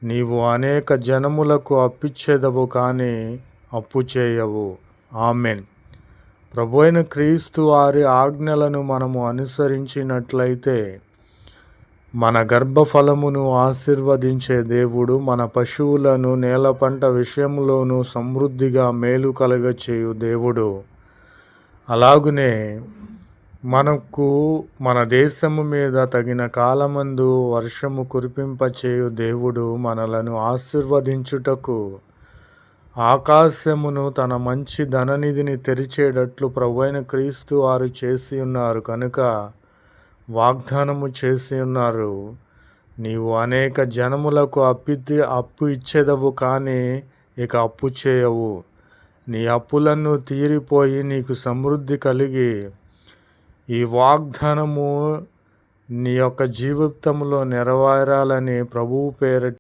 నీవు అనేక జనములకు అప్పిచ్చేదవు కానీ అప్పు చేయవు. ఆమెన్. ప్రభువైన క్రీస్తు వారి ఆజ్ఞలను మనము అనుసరించినట్లయితే మన గర్భఫలమును ఆశీర్వదించే దేవుడు, మన పశువులను నేల పంట విషయంలోనూ సమృద్ధిగా మేలు కలగచేయు దేవుడు. అలాగునే మనకు మన దేశము మీద తగిన కాలమందు వర్షము కురిపింపచేయు దేవుడు మనలను ఆశీర్వదించుటకు ఆకాశమును తన మంచి ధననిధిని తెరిచేటట్లు ప్రభువైన క్రీస్తు వారు చేసి ఉన్నారు కనుక వాగ్దానము చేసి ఉన్నారు. నీవు అనేక జనములకు అప్పు ఇచ్చేదవు కానీ ఇక అప్పు చేయవు. నీ అప్పులను తీరిపోయి నీకు సమృద్ధి కలిగి ఈ వాగ్దానము నీ యొక్క జీవితంలో నెరవేరాలని ప్రభువు పేరిట